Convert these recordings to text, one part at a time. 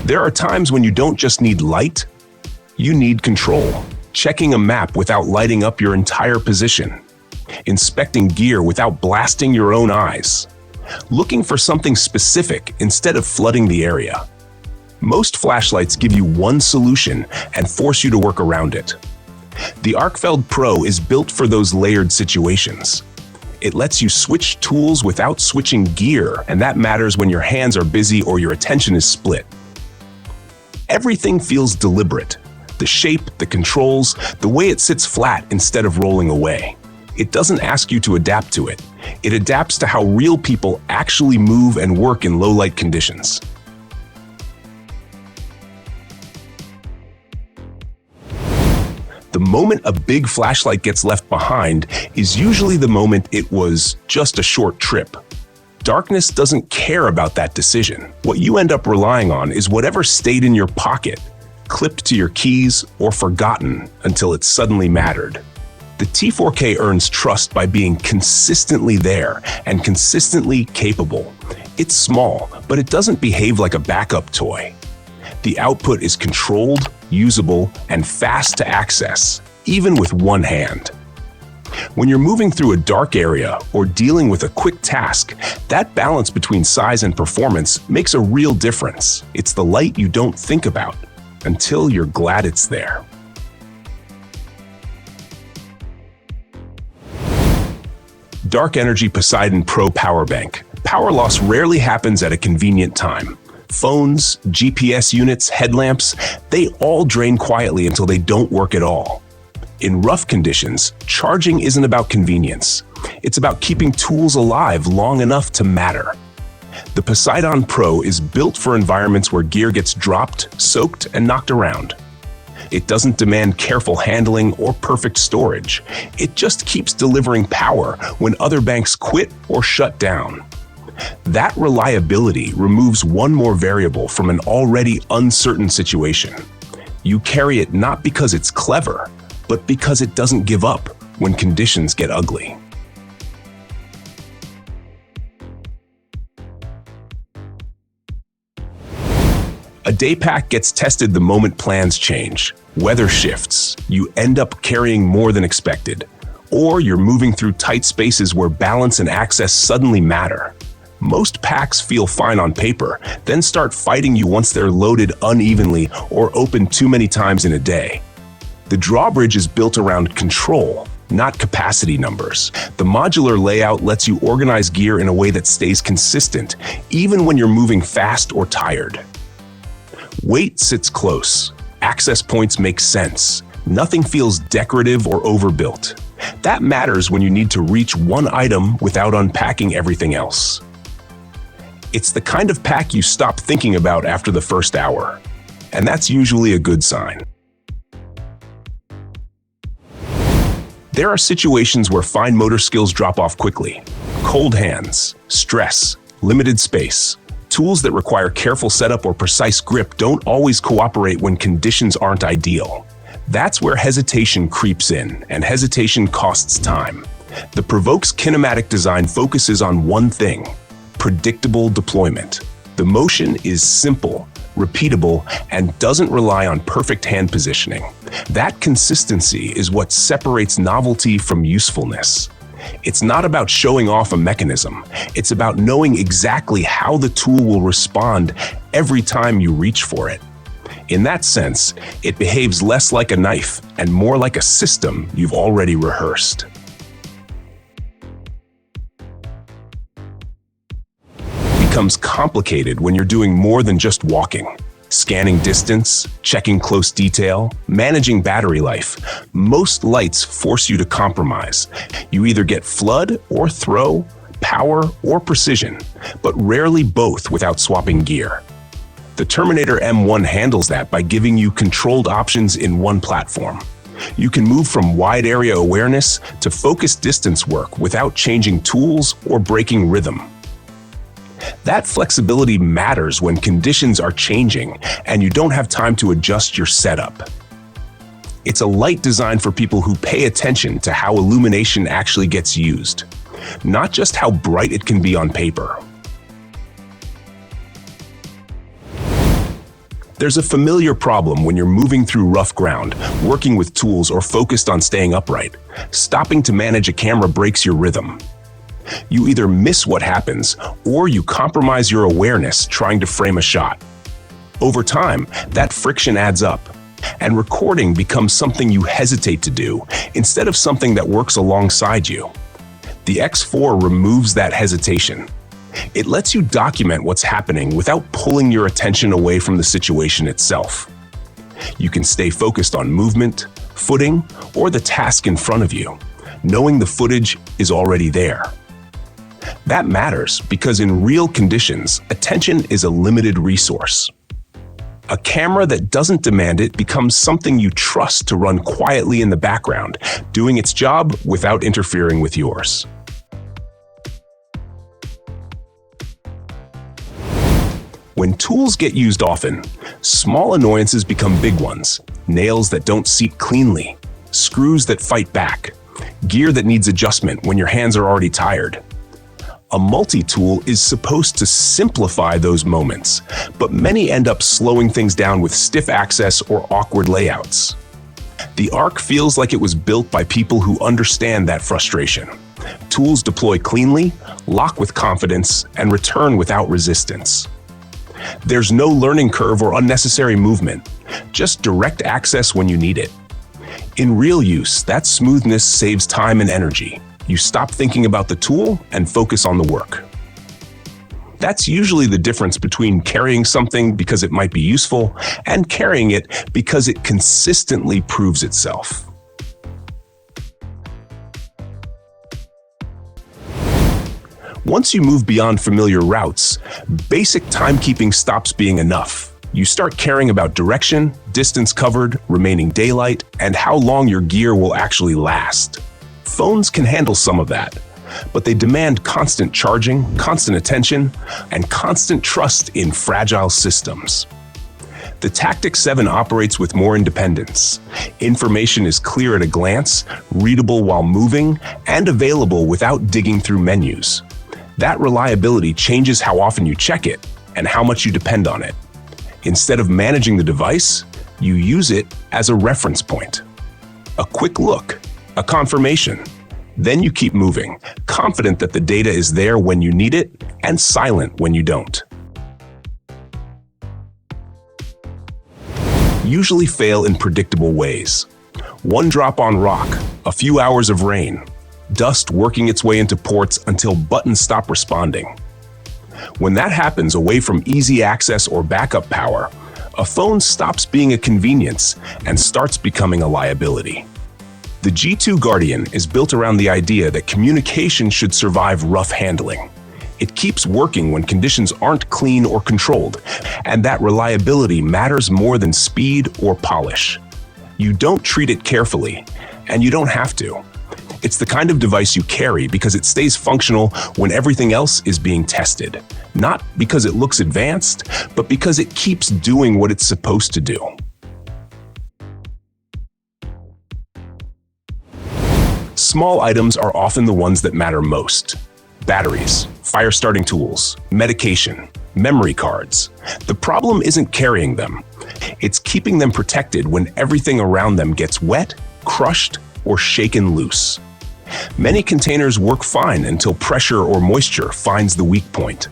There are times when you don't just need light, you need control. Checking a map without lighting up your entire position. Inspecting gear without blasting your own eyes. Looking for something specific instead of flooding the area. Most flashlights give you one solution and force you to work around it. The Arkfeld Pro is built for those layered situations. It lets you switch tools without switching gear, and that matters when your hands are busy or your attention is split. Everything feels deliberate. The shape, the controls, the way it sits flat instead of rolling away. It doesn't ask you to adapt to it. It adapts to how real people actually move and work in low-light conditions. The moment a big flashlight gets left behind is usually the moment it was just a short trip. Darkness doesn't care about that decision. What you end up relying on is whatever stayed in your pocket, clipped to your keys, or forgotten until it suddenly mattered. The T4K earns trust by being consistently there and consistently capable. It's small, but it doesn't behave like a backup toy. The output is controlled, usable, and fast to access, even with one hand. When you're moving through a dark area or dealing with a quick task, that balance between size and performance makes a real difference. It's the light you don't think about until you're glad it's there. Dark Energy Poseidon Pro Power Bank. Power loss rarely happens at a convenient time. Phones, GPS units, headlamps, they all drain quietly until they don't work at all. In rough conditions, charging isn't about convenience. It's about keeping tools alive long enough to matter. The Poseidon Pro is built for environments where gear gets dropped, soaked, and knocked around. It doesn't demand careful handling or perfect storage. It just keeps delivering power when other banks quit or shut down. That reliability removes one more variable from an already uncertain situation. You carry it not because it's clever, but because it doesn't give up when conditions get ugly. A Daypack gets tested the moment plans change. Weather shifts, you end up carrying more than expected. Or you're moving through tight spaces where balance and access suddenly matter. Most packs feel fine on paper, then start fighting you once they're loaded unevenly or open too many times in a day. The Drawbridge is built around control, not capacity numbers. The modular layout lets you organize gear in a way that stays consistent, even when you're moving fast or tired. Weight sits close. Access points make sense. Nothing feels decorative or overbuilt. That matters when you need to reach one item without unpacking everything else. It's the kind of pack you stop thinking about after the first hour, and that's usually a good sign. There are situations where fine motor skills drop off quickly. Cold hands, stress, limited space. Tools that require careful setup or precise grip don't always cooperate when conditions aren't ideal. That's where hesitation creeps in, and hesitation costs time. The Provoke's kinematic design focuses on one thing: predictable deployment. The motion is simple, repeatable, and doesn't rely on perfect hand positioning. That consistency is what separates novelty from usefulness. It's not about showing off a mechanism. It's about knowing exactly how the tool will respond every time you reach for it. In that sense, it behaves less like a knife and more like a system you've already rehearsed. Becomes complicated when you're doing more than just walking. Scanning distance, checking close detail, managing battery life. Most lights force you to compromise. You either get flood or throw, power or precision, but rarely both without swapping gear. The Terminator M1 handles that by giving you controlled options in one platform. You can move from wide area awareness to focused distance work without changing tools or breaking rhythm. That flexibility matters when conditions are changing and you don't have time to adjust your setup. It's a light designed for people who pay attention to how illumination actually gets used, not just how bright it can be on paper. There's a familiar problem when you're moving through rough ground, working with tools, or focused on staying upright. Stopping to manage a camera breaks your rhythm. You either miss what happens, or you compromise your awareness trying to frame a shot. Over time, that friction adds up, and recording becomes something you hesitate to do instead of something that works alongside you. The X4 removes that hesitation. It lets you document what's happening without pulling your attention away from the situation itself. You can stay focused on movement, footing, or the task in front of you, knowing the footage is already there. That matters because in real conditions, attention is a limited resource. A camera that doesn't demand it becomes something you trust to run quietly in the background, doing its job without interfering with yours. When tools get used often, small annoyances become big ones. Nails that don't seat cleanly, screws that fight back, gear that needs adjustment when your hands are already tired. A multi-tool is supposed to simplify those moments, but many end up slowing things down with stiff access or awkward layouts. The Arc feels like it was built by people who understand that frustration. Tools deploy cleanly, lock with confidence, and return without resistance. There's no learning curve or unnecessary movement, just direct access when you need it. In real use, that smoothness saves time and energy. You stop thinking about the tool and focus on the work. That's usually the difference between carrying something because it might be useful and carrying it because it consistently proves itself. Once you move beyond familiar routes, basic timekeeping stops being enough. You start caring about direction, distance covered, remaining daylight, and how long your gear will actually last. Phones can handle some of that, but they demand constant charging, constant attention, and constant trust in fragile systems. The Tactix 7 operates with more independence. Information is clear at a glance, readable while moving, and available without digging through menus. That reliability changes how often you check it and how much you depend on it. Instead of managing the device, you use it as a reference point. A quick look, a confirmation. Then you keep moving, confident that the data is there when you need it and silent when you don't. Usually fail in predictable ways. One drop on rock, a few hours of rain, dust working its way into ports until buttons stop responding. When that happens away from easy access or backup power, a phone stops being a convenience and starts becoming a liability. The G2 Guardian is built around the idea that communication should survive rough handling. It keeps working when conditions aren't clean or controlled, and that reliability matters more than speed or polish. You don't treat it carefully, and you don't have to. It's the kind of device you carry because it stays functional when everything else is being tested. Not because it looks advanced, but because it keeps doing what it's supposed to do. Small items are often the ones that matter most. Batteries, fire starting tools, medication, memory cards. The problem isn't carrying them. It's keeping them protected when everything around them gets wet, crushed, or shaken loose. Many containers work fine until pressure or moisture finds the weak point.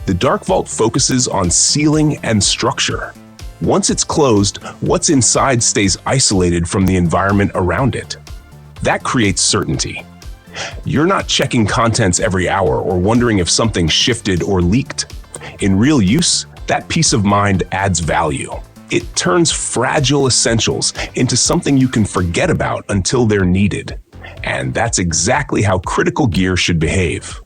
The DarkVault focuses on sealing and structure. Once it's closed, what's inside stays isolated from the environment around it. That creates certainty. You're not checking contents every hour or wondering if something shifted or leaked. In real use, that peace of mind adds value. It turns fragile essentials into something you can forget about until they're needed. And that's exactly how critical gear should behave.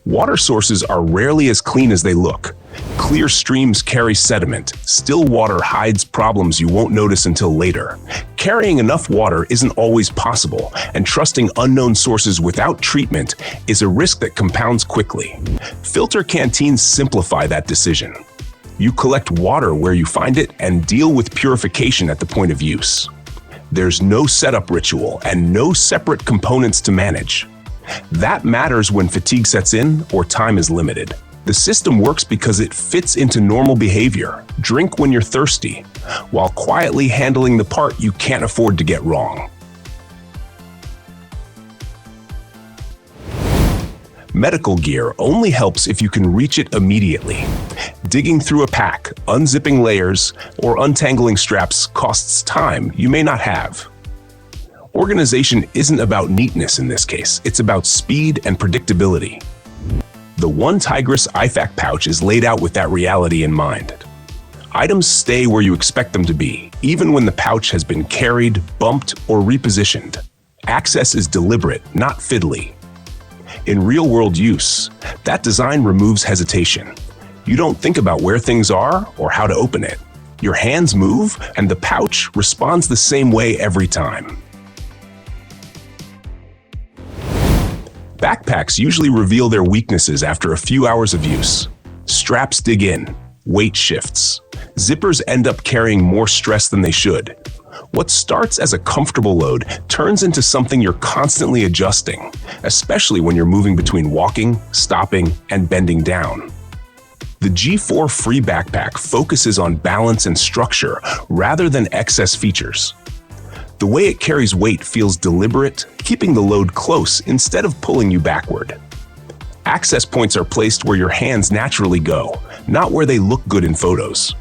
Water sources are rarely as clean as they look. Clear streams carry sediment. Still water hides problems you won't notice until later. Carrying enough water isn't always possible, and trusting unknown sources without treatment is a risk that compounds quickly. Filter canteens simplify that decision. You collect water where you find it and deal with purification at the point of use. There's no setup ritual and no separate components to manage. That matters when fatigue sets in or time is limited. The system works because it fits into normal behavior. Drink when you're thirsty, while quietly handling the part you can't afford to get wrong. Medical gear only helps if you can reach it immediately. Digging through a pack, unzipping layers, or untangling straps costs time you may not have. Organization isn't about neatness in this case, it's about speed and predictability. The OneTigris IFAK pouch is laid out with that reality in mind. Items stay where you expect them to be, even when the pouch has been carried, bumped, or repositioned. Access is deliberate, not fiddly. In real-world use, that design removes hesitation. You don't think about where things are or how to open it. Your hands move, and the pouch responds the same way every time. Backpacks usually reveal their weaknesses after a few hours of use. Straps dig in, weight shifts. Zippers end up carrying more stress than they should. What starts as a comfortable load turns into something you're constantly adjusting, especially when you're moving between walking, stopping, and bending down. The G4 Free Backpack focuses on balance and structure rather than excess features. The way it carries weight feels deliberate, keeping the load close instead of pulling you backward. Access points are placed where your hands naturally go, not where they look good in photos.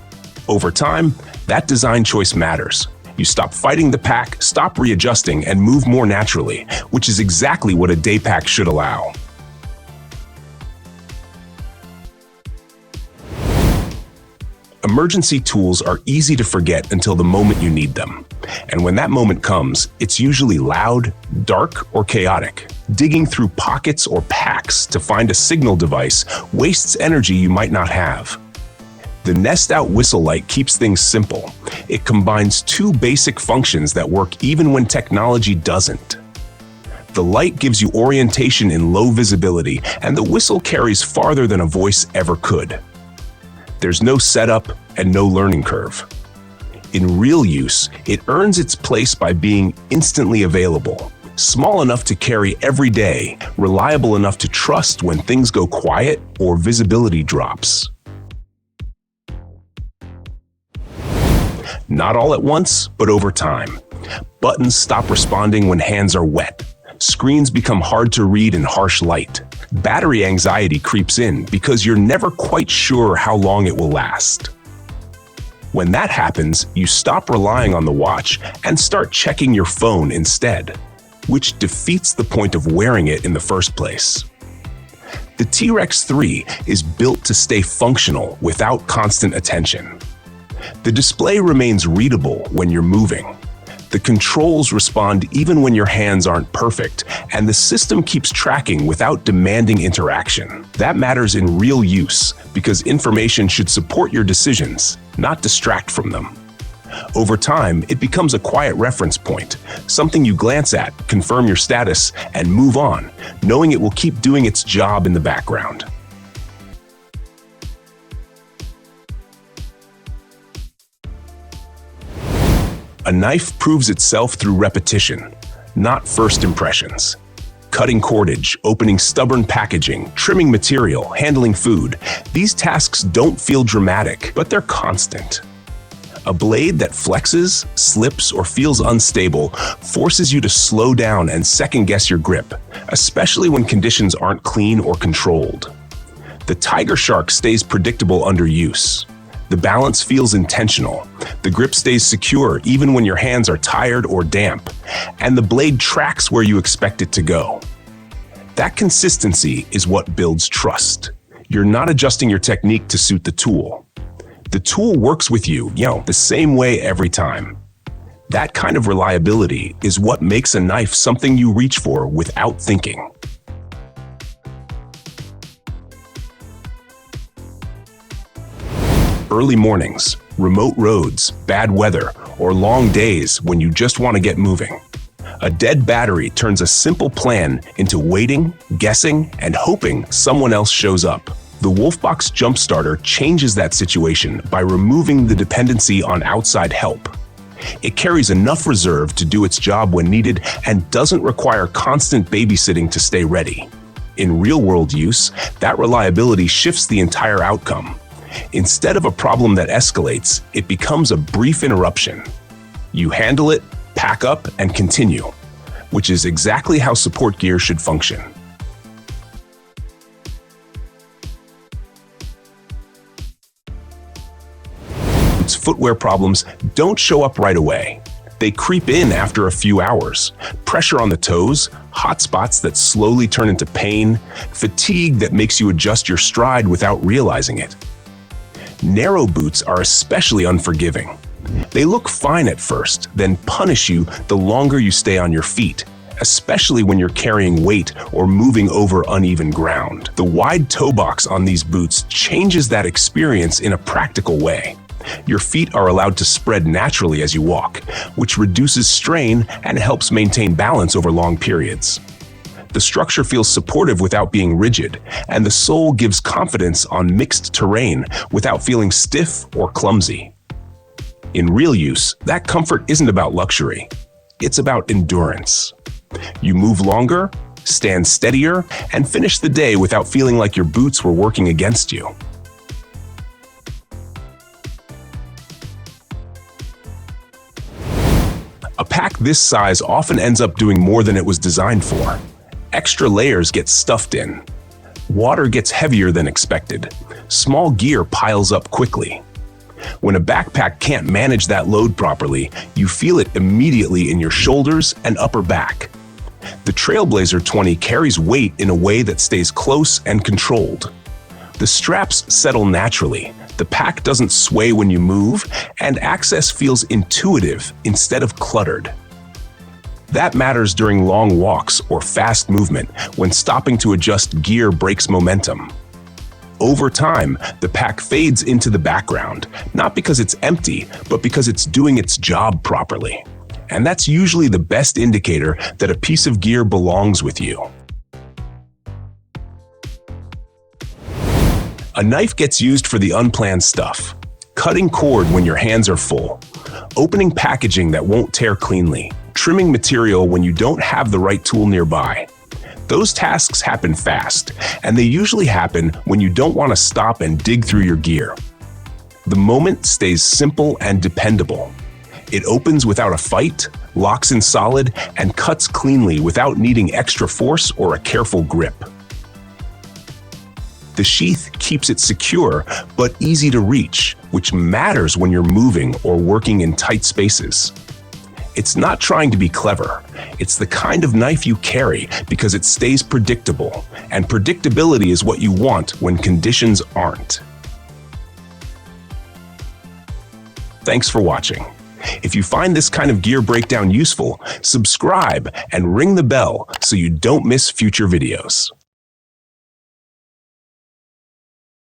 Over time, that design choice matters. You stop fighting the pack, stop readjusting, and move more naturally, which is exactly what a Daypack should allow. Emergency tools are easy to forget until the moment you need them. And when that moment comes, it's usually loud, dark, or chaotic. Digging through pockets or packs to find a signal device wastes energy you might not have. The Nest-Out whistle light keeps things simple. It combines two basic functions that work even when technology doesn't. The light gives you orientation in low visibility, and the whistle carries farther than a voice ever could. There's no setup and no learning curve. In real use, it earns its place by being instantly available, small enough to carry every day, reliable enough to trust when things go quiet or visibility drops. Not all at once, but over time. Buttons stop responding when hands are wet. Screens become hard to read in harsh light. Battery anxiety creeps in because you're never quite sure how long it will last. When that happens, you stop relying on the watch and start checking your phone instead, which defeats the point of wearing it in the first place. The T-Rex 3 is built to stay functional without constant attention. The display remains readable when you're moving. The controls respond even when your hands aren't perfect, and the system keeps tracking without demanding interaction. That matters in real use because information should support your decisions, not distract from them. Over time, it becomes a quiet reference point, something you glance at, confirm your status, and move on, knowing it will keep doing its job in the background. A knife proves itself through repetition, not first impressions. Cutting cordage, opening stubborn packaging, trimming material, handling food. These tasks don't feel dramatic, but they're constant. A blade that flexes, slips, or feels unstable forces you to slow down and second-guess your grip, especially when conditions aren't clean or controlled. The Tiger Shark stays predictable under use. The balance feels intentional. The grip stays secure even when your hands are tired or damp, and the blade tracks where you expect it to go. That consistency is what builds trust. You're not adjusting your technique to suit the tool. The tool works with you, the same way every time. That kind of reliability is what makes a knife something you reach for without thinking. Early mornings, remote roads, bad weather, or long days when you just want to get moving. A dead battery turns a simple plan into waiting, guessing, and hoping someone else shows up. The Wolfbox Jump Starter changes that situation by removing the dependency on outside help. It carries enough reserve to do its job when needed and doesn't require constant babysitting to stay ready. In real-world use, that reliability shifts the entire outcome. Instead of a problem that escalates, it becomes a brief interruption. You handle it, pack up, and continue, which is exactly how support gear should function. Footwear problems don't show up right away. They creep in after a few hours. Pressure on the toes, hot spots that slowly turn into pain, fatigue that makes you adjust your stride without realizing it. Narrow boots are especially unforgiving. They look fine at first, then punish you the longer you stay on your feet, especially when you're carrying weight or moving over uneven ground. The wide toe box on these boots changes that experience in a practical way. Your feet are allowed to spread naturally as you walk, which reduces strain and helps maintain balance over long periods. The structure feels supportive without being rigid, and the sole gives confidence on mixed terrain without feeling stiff or clumsy. In real use, that comfort isn't about luxury. It's about endurance. You move longer, stand steadier, and finish the day without feeling like your boots were working against you. A pack this size often ends up doing more than it was designed for. Extra layers get stuffed in. Water gets heavier than expected. Small gear piles up quickly. When a backpack can't manage that load properly, you feel it immediately in your shoulders and upper back. The Trailblazer 20 carries weight in a way that stays close and controlled. The straps settle naturally, the pack doesn't sway when you move, and access feels intuitive instead of cluttered. That matters during long walks or fast movement, when stopping to adjust gear breaks momentum. Over time, the pack fades into the background, not because it's empty, but because it's doing its job properly. And that's usually the best indicator that a piece of gear belongs with you. A knife gets used for the unplanned stuff. Cutting cord when your hands are full. Opening packaging that won't tear cleanly. Trimming material when you don't have the right tool nearby. Those tasks happen fast, and they usually happen when you don't want to stop and dig through your gear. The moment stays simple and dependable. It opens without a fight, locks in solid, and cuts cleanly without needing extra force or a careful grip. The sheath keeps it secure, but easy to reach, which matters when you're moving or working in tight spaces. It's not trying to be clever. It's the kind of knife you carry because it stays predictable, and predictability is what you want when conditions aren't. Thanks for watching. If you find this kind of gear breakdown useful, subscribe and ring the bell so you don't miss future videos.